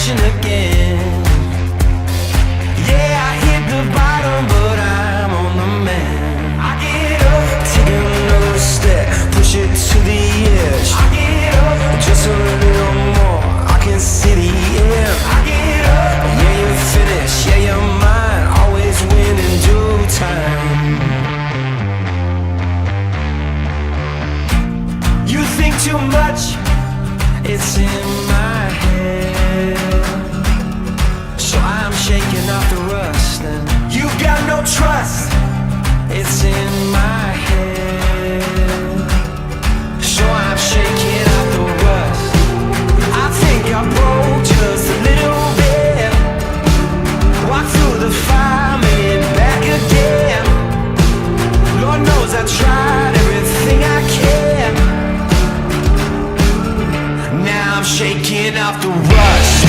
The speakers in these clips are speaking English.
attention again. Yeah, I hit the bottom, but I'm on the mend. I get up, take another step, push it to the edge. I get up, just a little more, I can see the end. I get up, yeah, you finish, yeah, you're mine, always win in due time. You think too much, it's in my head, so I'm shaking off the rust. And you got no trust, it's in my head, so I'm shaking off the rust. I think I broke just a little bit, walked through the fire, made it back again. Lord knows I tried everything I can. Now I'm shaking off the rust.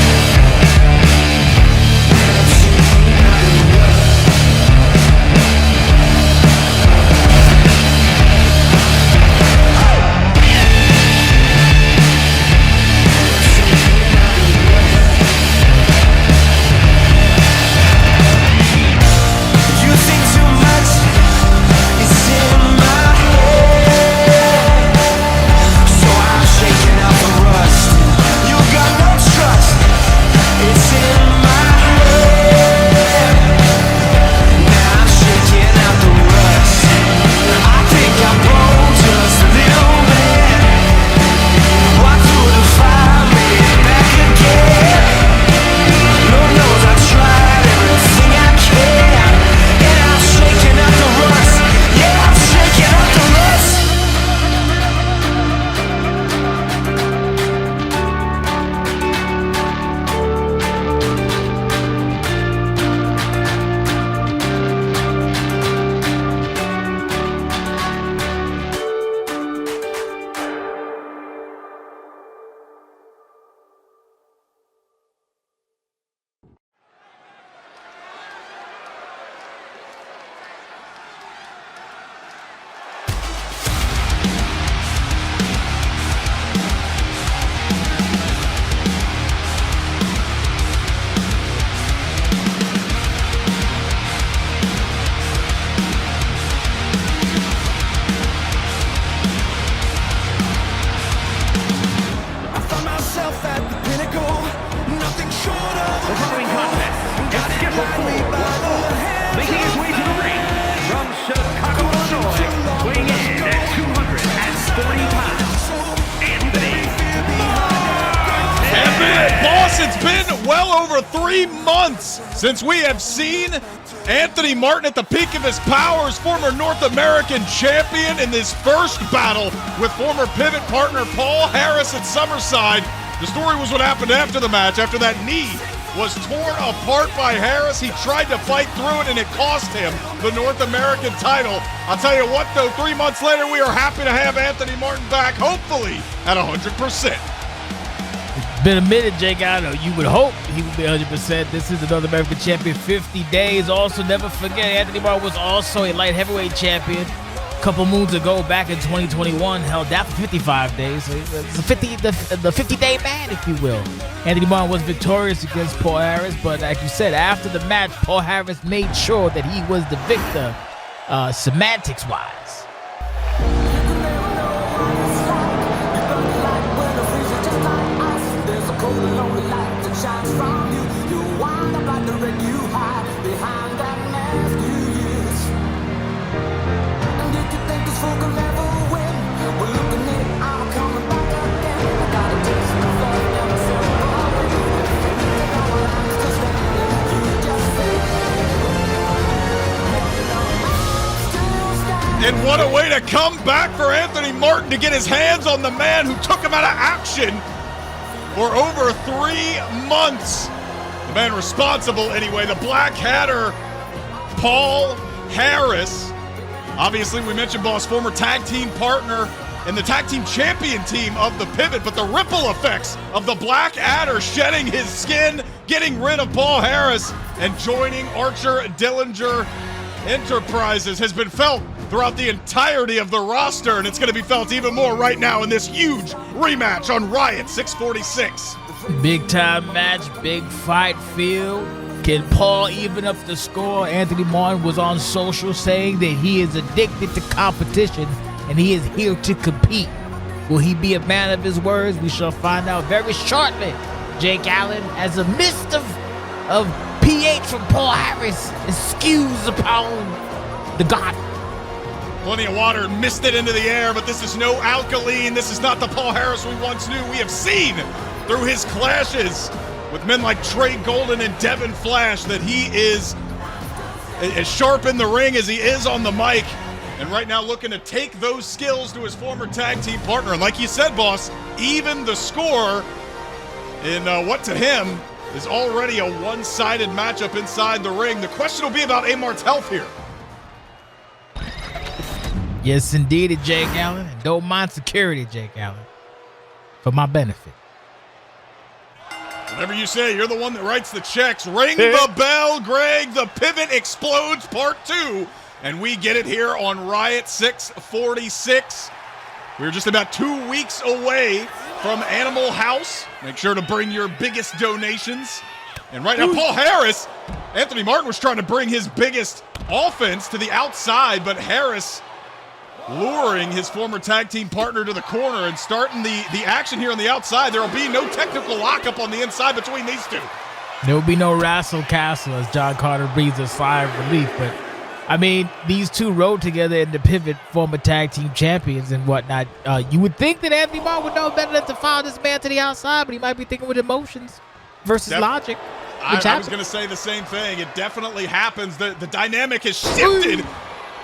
It's been well over 3 months since we have seen Anthony Martin at the peak of his powers, former North American champion, in this first battle with former Pivot partner Paul Harris at Summerside. The story was what happened after the match. After that knee was torn apart by Harris, he tried to fight through it, and it cost him the North American title. I'll tell you what, though, 3 months later, we are happy to have Anthony Martin back, hopefully at 100%. Been a minute, Jake. I know you would hope he would be 100%. This is the North American champion, 50 days. Also, never forget, Anthony Martin was also a light heavyweight champion a couple moons ago, back in 2021. Held that for 55 days. So it's the 50-day man, if you will. Anthony Martin was victorious against Paul Harris, but like you said, after the match, Paul Harris made sure that he was the victor, semantics-wise. And what a way to come back for Anthony Martin to get his hands on the man who took him out of action for over 3 months. The man responsible, anyway, the Black Hatter, Paul Harris. Obviously, we mentioned, boss, former tag team partner and the tag team champion team of the Pivot, but the ripple effects of the Black Adder shedding his skin, getting rid of Paul Harris, and joining Archer Dillinger Enterprises has been felt throughout the entirety of the roster, and it's going to be felt even more right now in this huge rematch on Riot 646. Big time match, big fight feel. Can Paul even up the score? Anthony Martin was on social saying that he is addicted to competition and he is here to compete. Will he be a man of his words? We shall find out very shortly. Jake Allen, as a mist of pH from Paul Harris, skews upon the god. Plenty of water misted into the air, but this is no alkaline. This is not the Paul Harris we once knew. We have seen through his clashes with men like Trey Golden and Devin Flash that he is as sharp in the ring as he is on the mic. And right now looking to take those skills to his former tag team partner. And like you said, boss, even the score in what to him is already a one-sided matchup inside the ring. The question will be about Amar's health here. Yes, indeed, Jake Allen. And don't mind security, Jake Allen, for my benefit. Whatever you say, you're the one that writes the checks. Ring the bell, Greg. The Pivot Explodes Part 2. And we get it here on Riot 646. We're just about 2 weeks away from Animal House. Make sure to bring your biggest donations. And right now, Paul Harris, Anthony Martin was trying to bring his biggest offense to the outside, but Harris luring his former tag team partner to the corner and starting the action here on the outside. There will be no technical lockup on the inside between these two. There will be no wrestle castle as John Carter breathes a sigh of relief. But, I mean, these two rode together in the Pivot, former tag team champions and whatnot. You would think that Anthony Martin would know better than to follow this man to the outside, but he might be thinking with emotions versus logic. I was going to say the same thing. It definitely happens. The dynamic has shifted.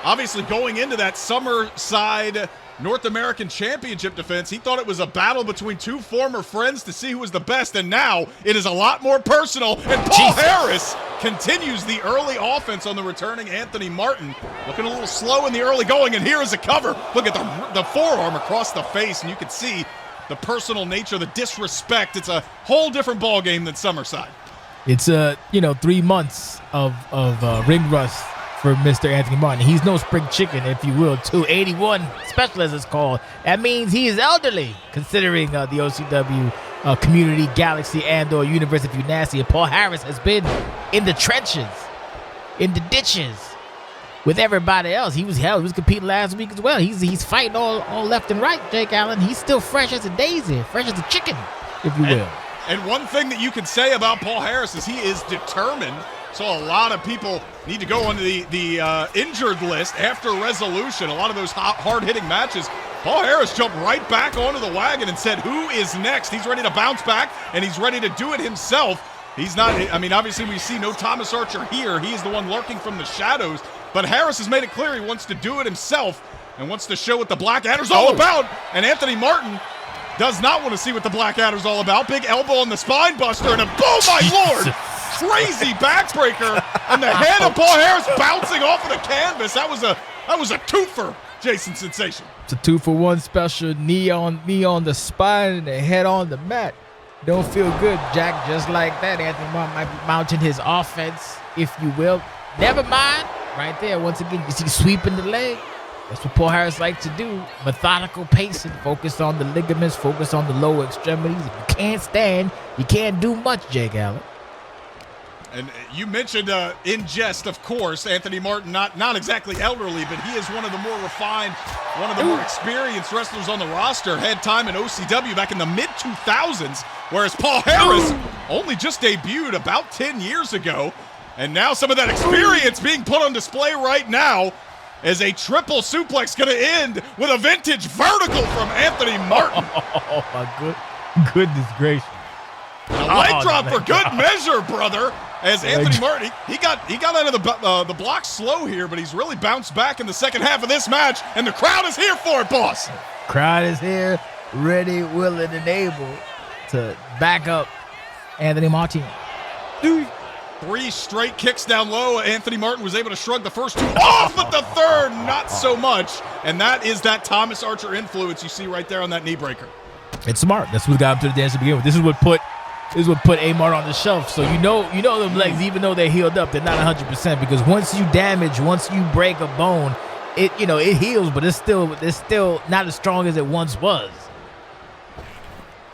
Obviously, going into that Summerside North American Championship defense, he thought it was a battle between two former friends to see who was the best, and now it is a lot more personal. And Paul Harris continues the early offense on the returning Anthony Martin. Looking a little slow in the early going, and here is a cover. Look at the forearm across the face, and you can see the personal nature, the disrespect. It's a whole different ball game than Summerside. It's 3 months of ring rust for Mr. Anthony Martin. He's no spring chicken, if you will. 281 special as it's called. That means he is elderly, considering the OCW community, galaxy, and/or universe if you nasty. And Paul Harris has been in the trenches, in the ditches, with everybody else. He was competing last week as well. He's fighting all left and right, Jake Allen. He's still fresh as a daisy, fresh as a chicken, if you will. And one thing that you can say about Paul Harris is he is determined. So a lot of people need to go onto the injured list after resolution. A lot of those hard-hitting matches, Paul Harris jumped right back onto the wagon and said, who is next? He's ready to bounce back, and he's ready to do it himself. He's not, I mean, obviously we see no Thomas Archer here. He's the one lurking from the shadows. But Harris has made it clear he wants to do it himself and wants to show what the Blackadder's all about. And Anthony Martin does not want to see what the Blackadder's all about. Big elbow on the spine buster, and oh my Lord! Crazy backbreaker, and the head of Paul Harris bouncing off of the canvas. That was a twofer, Jason Sensation. It's a 2-for-1 special. Knee on the spine and the head on the mat. Don't feel good, Jack. Just like that, Anthony Martin might be mounting his offense, if you will. Never mind. Right there, once again, you see sweeping the leg. That's what Paul Harris likes to do. Methodical pacing, focus on the ligaments, focus on the lower extremities. If you can't stand, you can't do much, Jake Allen. And you mentioned in jest, of course, Anthony Martin, not exactly elderly, but he is one of the more refined, one of the more experienced wrestlers on the roster. Had time in OCW back in the mid-2000s, whereas Paul Harris only just debuted about 10 years ago. And now some of that experience being put on display right now as a triple suplex going to end with a vintage vertical from Anthony Martin. Oh, my goodness gracious. A leg drop for good measure, brother. As Anthony Martin, he got out of the block slow here, but he's really bounced back in the second half of this match, and the crowd is here for it, boss. Crowd is here, ready, willing, and able to back up Anthony Martin. 3 straight kicks down low. Anthony Martin was able to shrug the first 2 off, but the third, not so much. And that is that Thomas Archer influence you see right there on that knee breaker. It's smart. That's what got him to the dance to begin with. This is what put Amar on the shelf. So you know them legs, even though they're healed up, they're not 100%, because once you break a bone, it heals, but it's still not as strong as it once was.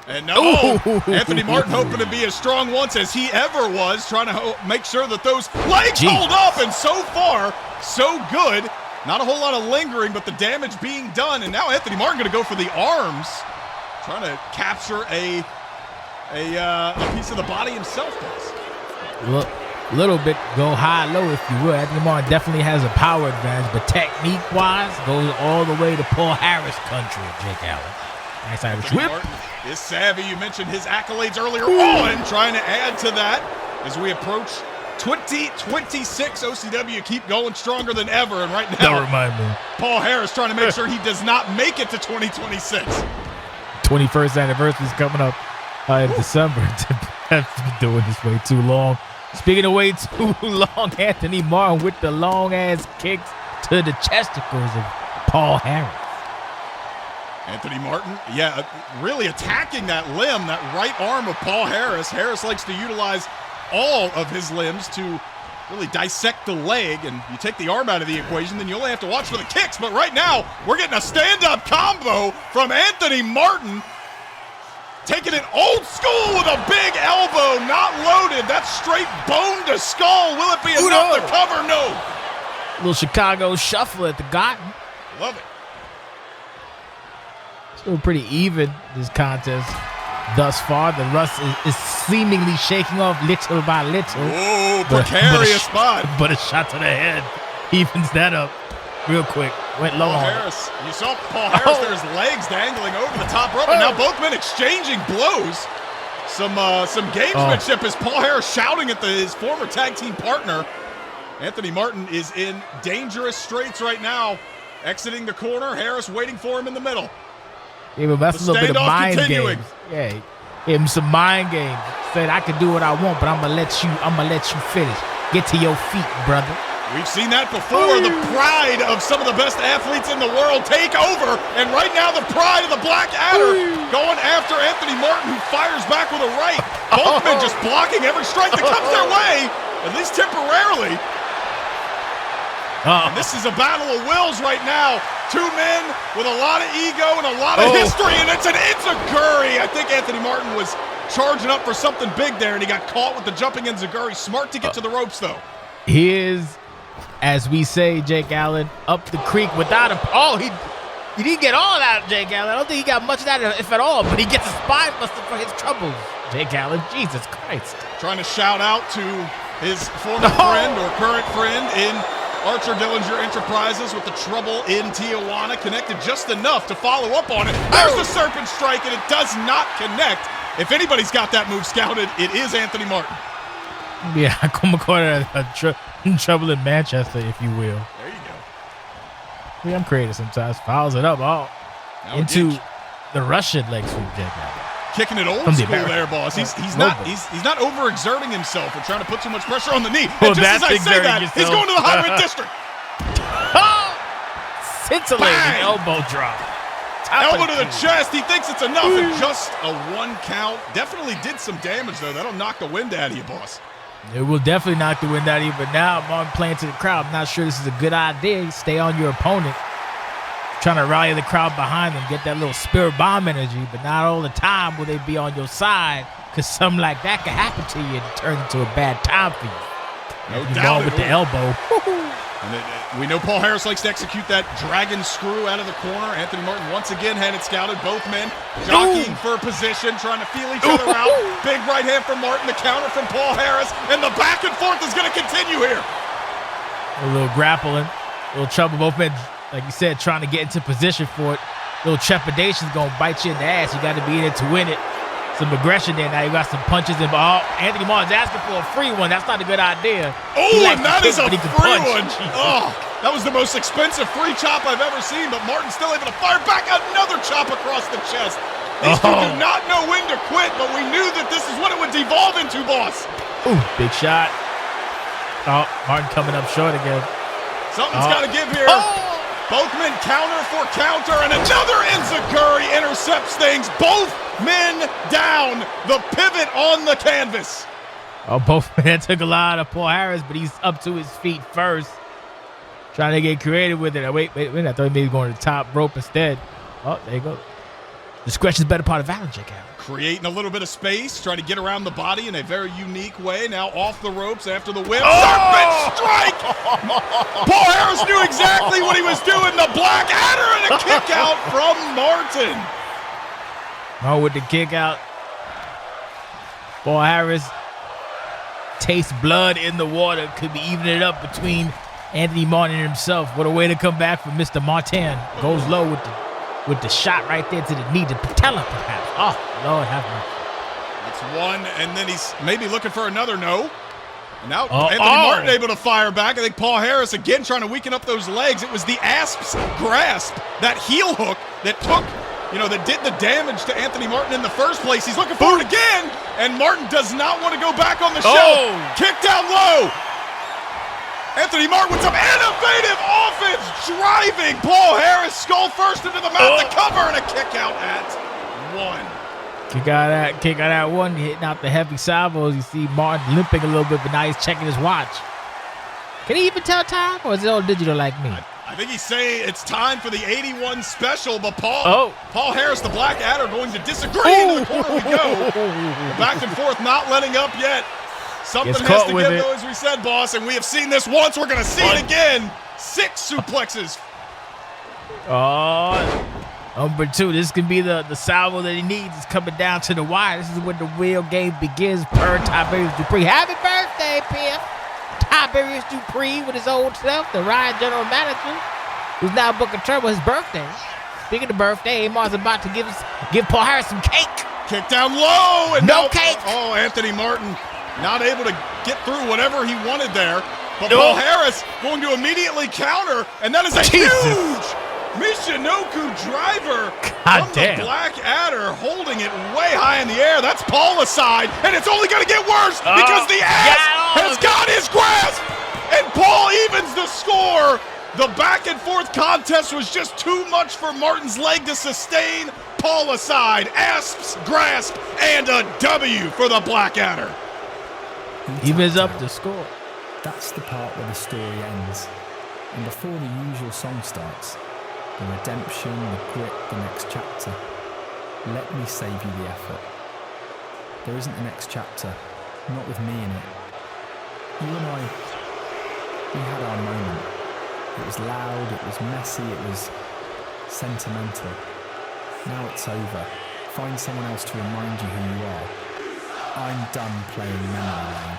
And no, Anthony Martin hoping to be as strong once as he ever was, trying to make sure that those legs hold up, and so far, so good. Not a whole lot of lingering, but the damage being done, and now Anthony Martin going to go for the arms, trying to capture a piece of the body himself, guys. Look, a little bit go high-low, if you will. Anthony Martin definitely has a power advantage, but technique-wise, goes all the way to Paul Harris country, Jake Allen. Nice Irish whip. Martin is savvy. You mentioned his accolades earlier on, trying to add to that as we approach 2026. OCW keep going stronger than ever, and right now, don't remind me. Paul Harris trying to make sure he does not make it to 2026. 21st anniversary is coming up in December. Have been doing this way too long. Speaking of way too long, Anthony Martin with the long-ass kicks to the chesticles of Paul Harris. Anthony Martin, yeah, really attacking that limb, that right arm of Paul Harris. Harris likes to utilize all of his limbs to really dissect the leg, and you take the arm out of the equation, then you only have to watch for the kicks. But right now, we're getting a stand-up combo from Anthony Martin, taking it old school with a big elbow, not loaded. That's straight bone to skull. Will it be enough to cover? No. Little Chicago shuffle at the Gotten. Love it. Still pretty even, this contest thus far. The rust is seemingly shaking off little by little. Oh, precarious spot. But a shot to the head evens that up real quick. Went low Paul on Harris. You saw Paul Harris, there's legs dangling over the top rope, and now both men exchanging blows. Some gamesmanship as Paul Harris shouting at his former tag team partner. Anthony Martin is in dangerous straits right now. Exiting the corner, Harris waiting for him in the middle. Yeah, but that's a little bit of mind games. Yeah, him some mind games. Said I can do what I want, but I'm gonna let you finish. Get to your feet, brother. We've seen that before. The pride of some of the best athletes in the world take over, and right now the pride of the Black Adder going after Anthony Martin, who fires back with a right. Both men just blocking every strike that comes their way, at least temporarily. And this is a battle of wills right now. Two men with a lot of ego and a lot of history, and it's an enziguri. I think Anthony Martin was charging up for something big there, and he got caught with the jumping enziguri. Smart to get to the ropes, though. Here's, as we say, Jake Allen, up the creek without a... Oh, he didn't get all out of Jake Allen. I don't think he got much of that, if at all, but he gets a spine buster for his troubles. Jake Allen, Jesus Christ. Trying to shout out to his former friend or current friend in Archer Dillinger Enterprises with the trouble in Tijuana. Connected just enough to follow up on it. There's the Serpent Strike, and it does not connect. If anybody's got that move scouted, it is Anthony Martin. Yeah, I come across trouble in Manchester, if you will. There you go. Yeah, I'm creative sometimes. Fouls it up into the Russian leg sweep, Jake Allen. Kicking it old school there, boss. He's not overexerting himself or trying to put too much pressure on the knee. And just as I say that, he's going to the high mid district. Scintillating elbow drop. Elbow to the chest. He thinks it's enough. And just a one count. Definitely did some damage, though. That'll knock the wind out of you, boss. It will definitely knock the wind out of you. But now I'm playing to the crowd. I'm not sure this is a good idea. Stay on your opponent. Trying to rally the crowd behind them, get that little spirit bomb energy, but not all the time will they be on your side, because something like that can happen to you and turn into a bad time for you. No doubt. With the elbow. And we know Paul Harris likes to execute that dragon screw out of the corner. Anthony Martin once again had it scouted. Both men jockeying for position, trying to feel each other out. Big right hand from Martin, the counter from Paul Harris, and the back and forth is going to continue here. A little grappling, a little trouble. Both men, like you said, trying to get into position for it. A little trepidation is going to bite you in the ass. You got to be in it to win it. Some aggression there. Now you got some punches involved. Anthony Martin's asking for a free one. That's not a good idea. Oh, and that is a free one. Oh, that was the most expensive free chop I've ever seen, but Martin's still able to fire back another chop across the chest. These two do not know when to quit, but we knew that this is what it would devolve into, boss. Ooh, big shot. Oh, Martin coming up short again. Something's got to give here. Both men counter for counter, and another enziguri intercepts things. Both men down. The pivot on the canvas. Oh, both men took a lot of Paul Harris, but he's up to his feet first. Trying to get creative with it. Wait. I thought he maybe going to the top rope instead. Oh, there you go. Discretion's better part of valor, Jake Allen. Creating a little bit of space, trying to get around the body in a very unique way. Now off the ropes after the whip. Serpent strike! Paul Harris knew exactly what he was doing. The Black Adder and a kick out from Martin. Oh, with the kick out. Paul Harris tastes blood in the water. Could be evening it up between Anthony Martin and himself. What a way to come back from Mr. Martin. Goes low with the shot right there to the knee, the patella perhaps. Oh, Lord have mercy. That's one, and then he's maybe looking for another no. And now Anthony Martin able to fire back. I think Paul Harris again trying to weaken up those legs. It was the asp's grasp, that heel hook that took, that did the damage to Anthony Martin in the first place. He's looking for it again, and Martin does not want to go back on the shelf. Kick down low. Anthony Martin with some innovative offense, driving Paul Harris skull first into the mouth to cover, and a kick out at one. Kick out that one, hitting out the heavy salvos. You see Martin limping a little bit, but now he's checking his watch. Can he even tell time, or is it all digital like me? I think he's saying it's time for the 81 special, but Paul Harris, the Black Adder, going to disagree. Into the corner we go. Back and forth, not letting up yet. Something has to give, though, as we said, boss, and we have seen this once. We're going to see it again. 6 suplexes. Number 2. This can be the salvo that he needs. It's coming down to the wire. This is when the real game begins. Per Tiberius Dupree. Happy birthday, Piff. Tiberius Dupree with his old self, the Riot general manager, who's now booking Turmoil his birthday. Speaking of birthday, Amar's about to give Paul Harris some cake. Kick down low. And no cake. Oh, Anthony Martin not able to get through whatever he wanted there. But Paul Harris going to immediately counter, and that is a huge Michinoku driver from the Black Adder, holding it way high in the air. That's Paul aside, and it's only going to get worse because the ass has got his grasp, and Paul evens the score. The back and forth contest was just too much for Martin's leg to sustain. Paul aside, asp's grasp, and a W for the Black Adder. Evens up the score. That's the part where the story ends, and before the usual song starts, the redemption, the grit, the next chapter. Let me save you the effort. There isn't a next chapter, not with me in it. You and I, we had our moment. It was loud, it was messy, it was sentimental. Now it's over. Find someone else to remind you who you are. I'm done playing memory lane.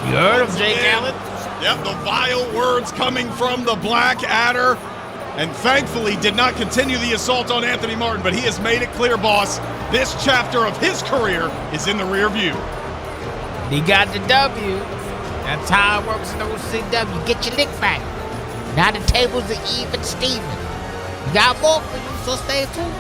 You heard him, Jake Allen? Yep, the vile words coming from the Black Adder. And thankfully did not continue the assault on Anthony Martin, but he has made it clear, boss, this chapter of his career is in the rear view. He got the W. That's how it works in OCW. Get your lick back. Now the tables are even, Steven. We got more for you, so stay tuned.